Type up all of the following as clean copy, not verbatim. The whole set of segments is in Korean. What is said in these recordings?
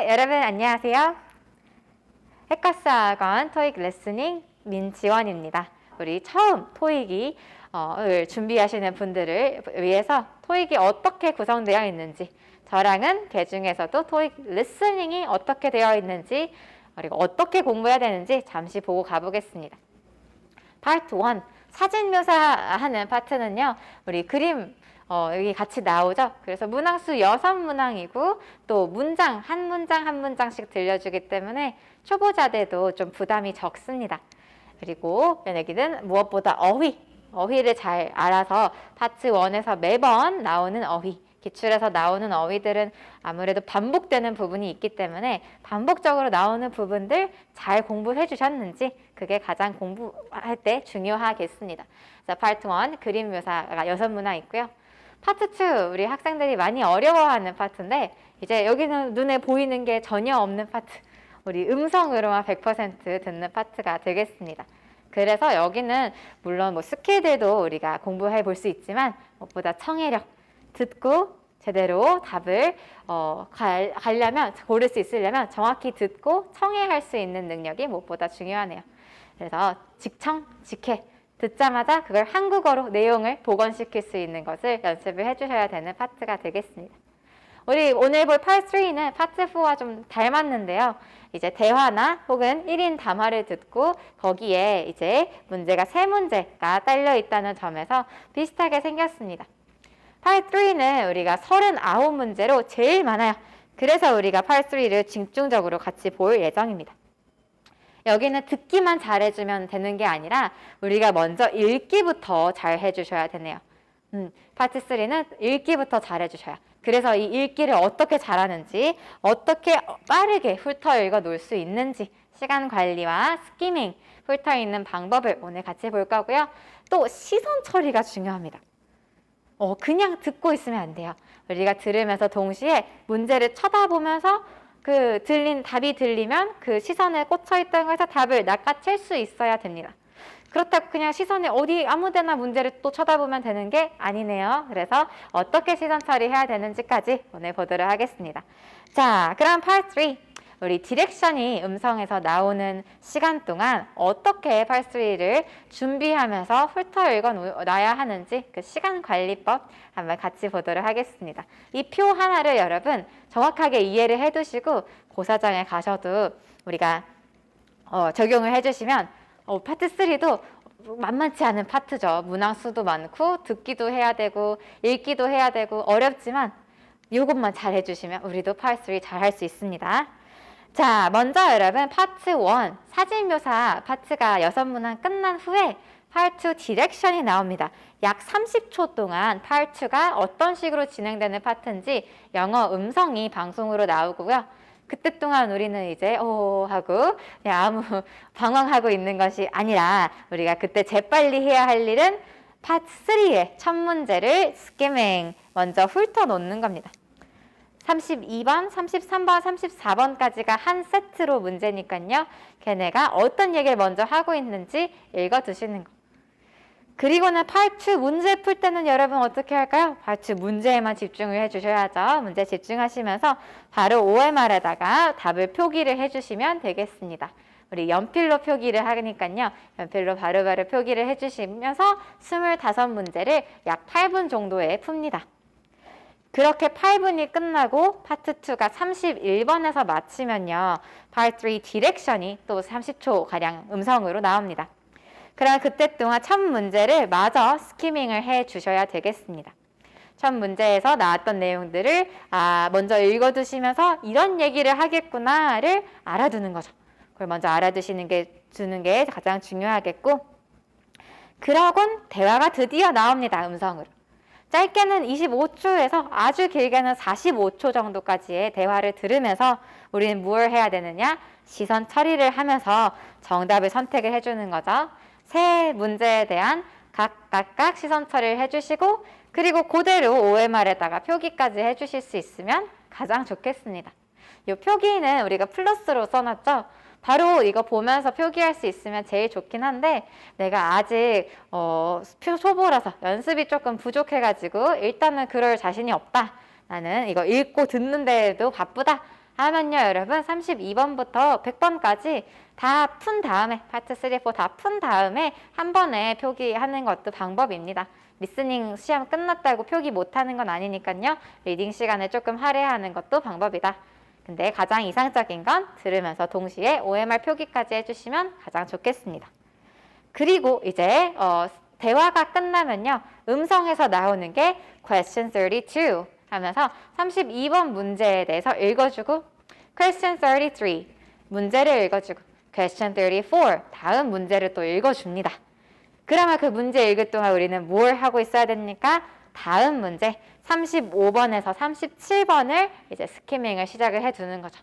네, 여러분 안녕하세요. 해커스 학원 토익 레스닝 민지원입니다. 우리 처음 토익을 준비하시는 분들을 위해서 토익이 어떻게 구성되어 있는지, 저랑은 그 중에서도 토익 리스닝이 어떻게 되어 있는지, 그리고 어떻게 공부해야 되는지 잠시 보고 가보겠습니다. 파트 1, 사진 묘사하는 파트는요, 우리 그림 여기 같이 나오죠. 그래서 문항수 6문항이고 또 문장 한 문장씩 들려주기 때문에 초보자들도 좀 부담이 적습니다. 그리고 여기는 무엇보다 어휘를 잘 알아서 파트 1에서 매번 나오는 어휘, 기출에서 나오는 어휘들은 아무래도 반복되는 부분이 있기 때문에 반복적으로 나오는 부분들 잘 공부해 주셨는지, 그게 가장 공부할 때 중요하겠습니다. 자, 파트 1 그림 묘사가 6문항 있고요. 파트 2 우리 학생들이 많이 어려워하는 파트인데, 이제 여기는 눈에 보이는 게 전혀 없는 파트, 우리 음성으로만 100% 듣는 파트가 되겠습니다. 그래서 여기는 물론 뭐 스킬들도 우리가 공부해 볼 수 있지만 무엇보다 청해력, 듣고 제대로 답을 가려면, 고를 수 있으려면 정확히 듣고 청해할 수 있는 능력이 무엇보다 중요하네요. 그래서 직청, 직해, 듣자마자 그걸 한국어로 내용을 복원시킬 수 있는 것을 연습을 해주셔야 되는 파트가 되겠습니다. 우리 오늘 볼 파트 3는 파트 4와 좀 닮았는데요. 이제 대화나 혹은 1인 담화를 듣고 거기에 이제 문제가 3문제가 딸려 있다는 점에서 비슷하게 생겼습니다. 파트 3는 우리가 39문제로 제일 많아요. 그래서 우리가 파트 3를 집중적으로 같이 볼 예정입니다. 여기는 듣기만 잘해주면 되는 게 아니라 우리가 먼저 읽기부터 잘 해주셔야 되네요. 파트 3는 읽기부터 잘해주셔야. 그래서 이 읽기를 어떻게 잘하는지, 어떻게 빠르게 훑어 읽어 놓을 수 있는지, 시간 관리와 스키밍, 훑어 읽는 방법을 오늘 같이 볼 거고요. 또 시선 처리가 중요합니다. 그냥 듣고 있으면 안 돼요. 우리가 들으면서 동시에 문제를 쳐다보면서 그 답이 들리면 그 시선에 꽂혀 있던 거에서 답을 낚아챌 수 있어야 됩니다. 그렇다고 그냥 시선에 어디 아무데나 문제를 또 쳐다보면 되는 게 아니네요. 그래서 어떻게 시선 처리해야 되는지까지 오늘 보도록 하겠습니다. 자, 그럼 파트 3. 우리 디렉션이 음성에서 나오는 시간 동안 어떻게 파트 3를 준비하면서 훑어 읽어 놔야 하는지, 그 시간 관리법 한번 같이 보도록 하겠습니다. 이 표 하나를 여러분 정확하게 이해를 해 두시고 고사장에 가셔도 우리가 적용을 해 주시면 파트 3도 만만치 않은 파트죠. 문항수도 많고 듣기도 해야 되고 읽기도 해야 되고 어렵지만 이것만 잘 해주시면 우리도 파트 3 잘 할 수 있습니다. 자, 먼저 여러분 파트 1 사진 묘사 파트가 6문항 끝난 후에 파트 2 디렉션이 나옵니다. 약 30초 동안 파트 2가 어떤 식으로 진행되는 파트인지 영어 음성이 방송으로 나오고요. 그때 동안 우리는 이제 하고 그냥 아무 방황하고 있는 것이 아니라 우리가 그때 재빨리 해야 할 일은 파트 3의 첫 문제를 스키밍 먼저 훑어 놓는 겁니다. 32번, 33번, 34번까지가 한 세트로 문제니까요. 걔네가 어떤 얘기를 먼저 하고 있는지 읽어두시는 거. 그리고는 파트 2 문제 풀 때는 여러분 어떻게 할까요? 파트 2 문제에만 집중을 해주셔야죠. 문제 집중하시면서 바로 OMR에다가 답을 표기를 해주시면 되겠습니다. 우리 연필로 표기를 하니까요. 연필로 바로바로 표기를 해주시면서 25문제를 약 8분 정도에 풉니다. 그렇게 8분이 끝나고 파트 2가 31번에서 마치면요. 파트 3 디렉션이 또 30초가량 음성으로 나옵니다. 그럼 그때 동안 첫 문제를 마저 스키밍을 해 주셔야 되겠습니다. 첫 문제에서 나왔던 내용들을 먼저 읽어두시면서 이런 얘기를 하겠구나를 알아두는 거죠. 그걸 먼저 알아두시는 게 가장 중요하겠고, 그러곤 대화가 드디어 나옵니다. 음성으로. 짧게는 25초에서 아주 길게는 45초 정도까지의 대화를 들으면서 우리는 무엇을 해야 되느냐? 시선 처리를 하면서 정답을 선택을 해주는 거죠. 세 문제에 대한 각각 시선 처리를 해주시고, 그리고 그대로 OMR에다가 표기까지 해주실 수 있으면 가장 좋겠습니다. 이 표기는 우리가 플러스로 써놨죠. 바로 이거 보면서 표기할 수 있으면 제일 좋긴 한데, 내가 아직 초보라서 연습이 조금 부족해가지고 일단은 그럴 자신이 없다, 나는 이거 읽고 듣는 데에도 바쁘다 하면요, 여러분 32번부터 100번까지 다 푼 다음에 파트 3, 4 다 푼 다음에 한 번에 표기하는 것도 방법입니다. 리스닝 시험 끝났다고 표기 못하는 건 아니니까요. 리딩 시간을 조금 할애하는 것도 방법이다. 근데 가장 이상적인 건 들으면서 동시에 OMR 표기까지 해주시면 가장 좋겠습니다. 그리고 이제 대화가 끝나면요. 음성에서 나오는 게 question 32 하면서 32번 문제에 대해서 읽어주고 question 33 문제를 읽어주고 question 34 다음 문제를 또 읽어줍니다. 그러면 그 문제 읽을 동안 우리는 뭘 하고 있어야 됩니까? 다음 문제 35번에서 37번을 이제 스키밍을 시작을 해두는 거죠.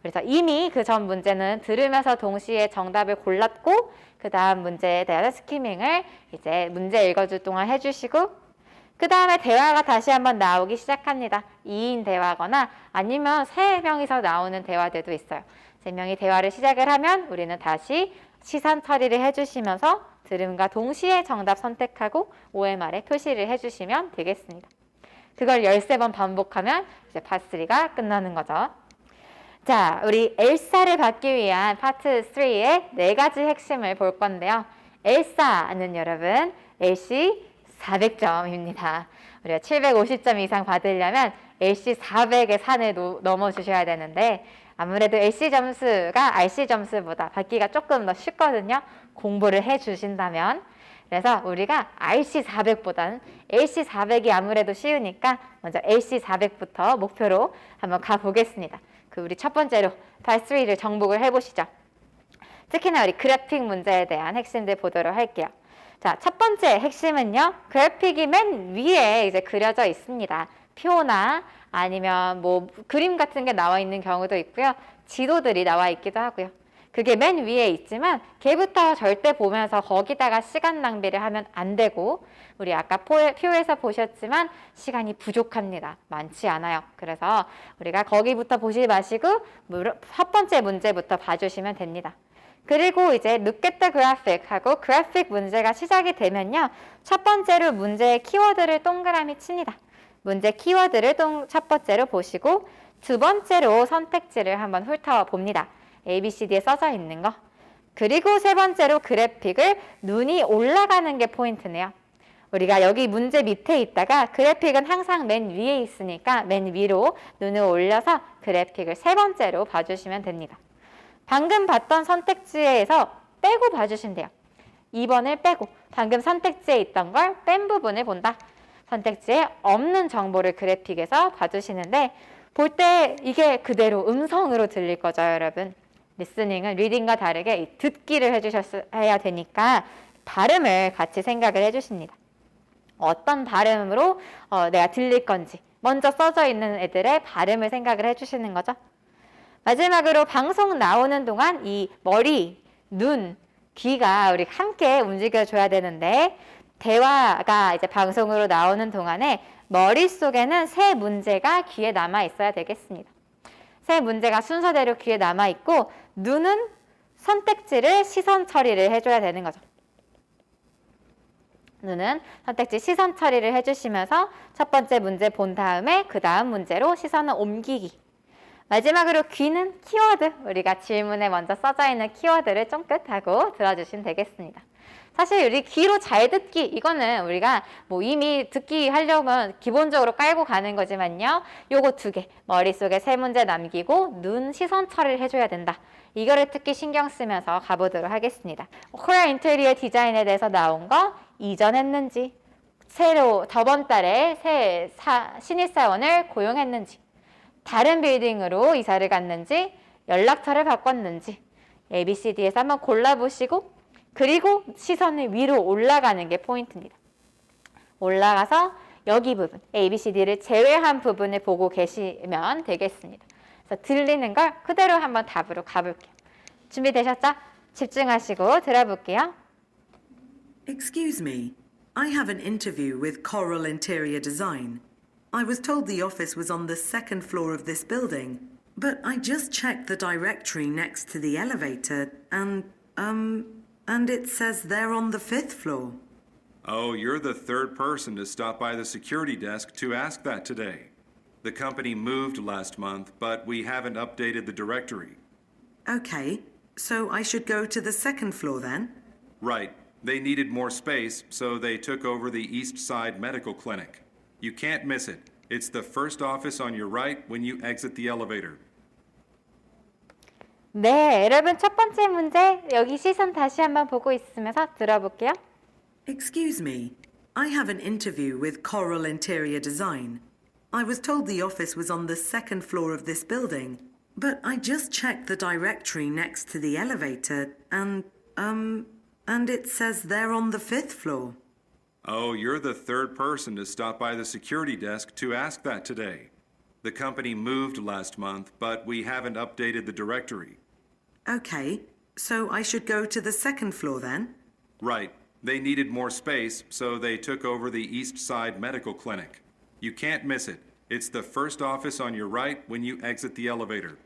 그래서 이미 그 전 문제는 들으면서 동시에 정답을 골랐고 그 다음 문제에 대한 스키밍을 이제 문제 읽어줄 동안 해주시고 그 다음에 대화가 다시 한번 나오기 시작합니다. 2인 대화거나 아니면 3명이서 나오는 대화들도 있어요. 3명이 대화를 시작을 하면 우리는 다시 시선 처리를 해주시면서 들음과 동시에 정답 선택하고 OMR에 표시를 해주시면 되겠습니다. 그걸 13번 반복하면 이제 파트3가 끝나는 거죠. 자, 우리 엘사를 받기 위한 파트 3의 4가지 핵심을 볼 건데요. 엘사는 여러분 LC 400점입니다. 우리가 750점 이상 받으려면 LC 400의 산을 넘어주셔야 되는데 아무래도 LC 점수가 RC 점수보다 받기가 조금 더 쉽거든요. 공부를 해주신다면. 그래서 우리가 RC 400보다는 LC 400이 아무래도 쉬우니까 먼저 LC 400부터 목표로 한번 가보겠습니다. 우리 첫 번째로 파트 3를 정복을 해보시죠. 특히나 우리 그래픽 문제에 대한 핵심들 보도록 할게요. 자, 첫 번째 핵심은요. 그래픽이 맨 위에 이제 그려져 있습니다. 표나 아니면 뭐 그림 같은 게 나와 있는 경우도 있고요. 지도들이 나와 있기도 하고요. 그게 맨 위에 있지만 걔부터 절대 보면서 거기다가 시간 낭비를 하면 안 되고 우리 아까 표에서 보셨지만 시간이 부족합니다. 많지 않아요. 그래서 우리가 거기부터 보지 마시고 첫 번째 문제부터 봐주시면 됩니다. 그리고 이제 look at the graphic 하고 그래픽 문제가 시작이 되면요. 첫 번째로 문제의 키워드를 동그라미 칩니다. 문제 키워드를 첫 번째로 보시고 두 번째로 선택지를 한번 훑어봅니다. ABCD에 써져 있는 거. 그리고 세 번째로 그래픽을 눈이 올라가는 게 포인트네요. 우리가 여기 문제 밑에 있다가 그래픽은 항상 맨 위에 있으니까 맨 위로 눈을 올려서 그래픽을 세 번째로 봐주시면 됩니다. 방금 봤던 선택지에서 빼고 봐주신대요. 2번을 빼고 방금 선택지에 있던 걸 뺀 부분을 본다. 선택지에 없는 정보를 그래픽에서 봐주시는데 볼 때 이게 그대로 음성으로 들릴 거죠, 여러분. 리스닝은 리딩과 다르게 듣기를 해주셔야 되니까 발음을 같이 생각을 해주십니다. 어떤 발음으로 내가 들릴 건지 먼저 써져 있는 애들의 발음을 생각을 해주시는 거죠. 마지막으로 방송 나오는 동안 이 머리, 눈, 귀가 우리 함께 움직여줘야 되는데 대화가 이제 방송으로 나오는 동안에 머릿속에는 세 문제가 귀에 남아 있어야 되겠습니다. 세 문제가 순서대로 귀에 남아 있고 눈은 선택지를 시선 처리를 해줘야 되는 거죠. 눈은 선택지 시선 처리를 해주시면서 첫 번째 문제 본 다음에 그 다음 문제로 시선을 옮기기. 마지막으로 귀는 키워드, 우리가 질문에 먼저 써져 있는 키워드를 쫑긋하고 들어주시면 되겠습니다. 사실 우리 귀로 잘 듣기, 이거는 우리가 뭐 이미 듣기 하려면 기본적으로 깔고 가는 거지만요. 요거 2개, 머릿속에 3문제 남기고 눈 시선 처리를 해줘야 된다. 이거를 특히 신경 쓰면서 가보도록 하겠습니다. 코리아 인테리어 디자인에 대해서 나온 거 이전했는지, 새로 저번 달에 새 신입사원을 고용했는지, 다른 빌딩으로 이사를 갔는지, 연락처를 바꿨는지 ABCD에서 한번 골라보시고 그리고 시선을 위로 올라가는 게 포인트입니다. 올라가서 여기 부분, ABCD를 제외한 부분을 보고 계시면 되겠습니다. 그래서 들리는 걸 그대로 한번 답으로 가볼게요. 준비되셨죠? 집중하시고 들어볼게요. Excuse me, I have an interview with Coral Interior Design. I was told the office was on the 2nd floor of this building, but I just checked the directory next to the elevator and it says they're on the 5th floor. Oh, you're the third person to stop by the security desk to ask that today. The company moved last month, but we haven't updated the directory. Okay, so I should go to the second floor then? Right. They needed more space, so they took over the East Side Medical Clinic. You can't miss it. It's the first office on your right when you exit the elevator. 네, 여러분 첫 번째 문제 여기 시선 다시 한번 보고 있으면서 들어볼게요. Excuse me, I have an interview with Coral Interior Design. I was told the office was on the second floor of this building, but I just checked the directory next to the elevator and it says they're on the fifth floor. Oh, you're the third person to stop by the security desk to ask that today. The company moved last month, but we haven't updated the directory. Okay, so I should go to the second floor then? Right. They needed more space, so they took over the East Side Medical Clinic. You can't miss it. It's the first office on your right when you exit the elevator.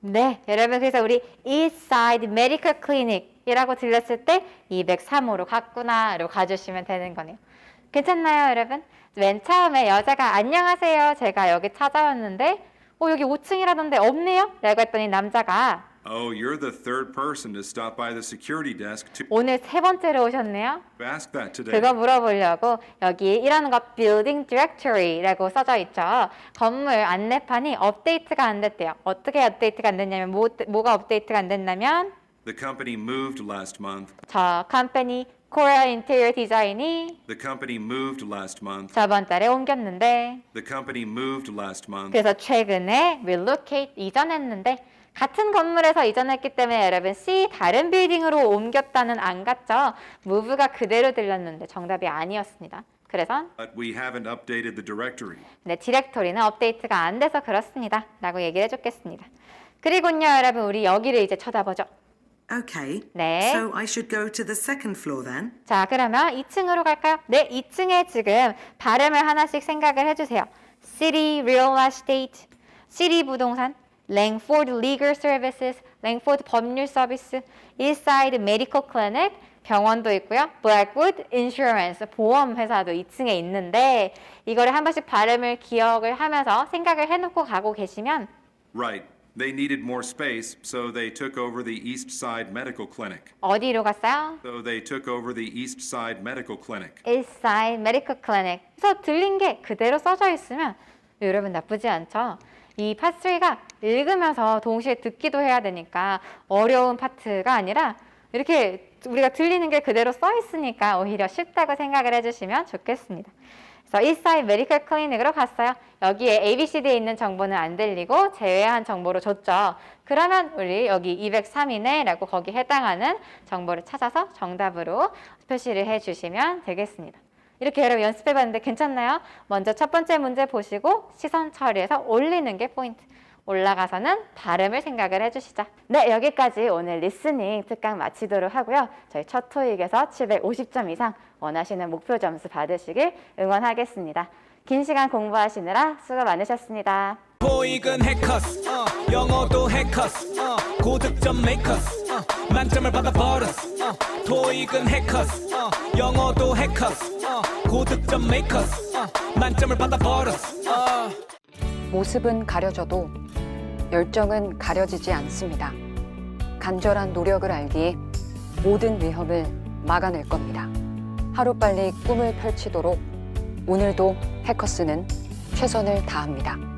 네, 여러분 그래서 우리 East Side Medical Clinic이라고 들렸을 때 203호로 갔구나로 가주시면 되는 거네요. 괜찮나요, 여러분? 맨 처음에 여자가 안녕하세요. 제가 여기 찾아왔는데 여기 5층이라던데 없네요? 라고 했더니 남자가 Oh, you're the third person to stop by the security desk to 오늘 세 번째로 오셨네요. ask that today. 그거 물어보려고 여기 이라는 거 Building Directory라고 써져 있죠. 건물 안내판이 업데이트가 안 됐대요. 어떻게 업데이트가 안 됐냐면 뭐가 업데이트가 안 됐냐면 The company moved last month. 저 컴퍼니 Coral Interior Design이 The company moved last month. 저번 달에 옮겼는데 The company moved last month. 그래서 최근에 relocate 이전했는데 같은 건물에서 이전했기 때문에 여러분 C 다른 빌딩으로 옮겼다는 안 같죠? move가 그대로 들렸는데 정답이 아니었습니다. 그래서 But we haven't updated the directory. 네, 디렉토리는 업데이트가 안 돼서 그렇습니다. 라고 얘기를 해줬겠습니다. 그리고요 여러분 우리 여기를 이제 쳐다보죠. Okay, 네. so I should go to the second floor then? 자 그러면 2층으로 갈까요? 네, 2층에 지금 발음을 하나씩 생각을 해주세요. City Real Estate, City 부동산, Langford Legal Services, Langford 법률 서비스, Eastside Medical Clinic, 병원도 있고요. Blackwood Insurance, 보험 회사도 2층에 있는데 이거를 한 번씩 발음을 기억을 하면서 생각을 해놓고 가고 계시면 Right. They needed more space, so they took over the East Side Medical Clinic. 어디로 갔어요? So they took over the East Side Medical Clinic. Eastside Medical Clinic. 그래서 들린 게 그대로 써져 있으면 여러분 나쁘지 않죠? 이 파트 3가 읽으면서 동시에 듣기도 해야 되니까 어려운 파트가 아니라 이렇게 우리가 들리는 게 그대로 써 있으니까 오히려 쉽다고 생각을 해주시면 좋겠습니다. 그래서 Eastside Medical Clinic으로 갔어요. 여기에 ABCD에 있는 정보는 안 들리고 제외한 정보로 줬죠. 그러면 우리 여기 203이네 라고 거기 해당하는 정보를 찾아서 정답으로 표시를 해주시면 되겠습니다. 이렇게 여러분 연습해봤는데 괜찮나요? 먼저 첫 번째 문제 보시고 시선 처리해서 올리는 게 포인트. 올라가서는 발음을 생각을 해주시죠. 네, 여기까지 오늘 리스닝 특강 마치도록 하고요. 저희 첫 토익에서 750점 이상 원하시는 목표 점수 받으시길 응원하겠습니다. 긴 시간 공부하시느라 수고 많으셨습니다. 토익은 해커스 영어도 해커스 고득점 메이커스 만점을 받아 버렸어 토익은 해커스 영어도 해커스 고득점 메이커스 만점을 받아 버렸어 모습은 가려져도 열정은 가려지지 않습니다. 간절한 노력을 알기에 모든 위협을 막아낼 겁니다. 하루빨리 꿈을 펼치도록 오늘도 해커스는 최선을 다합니다.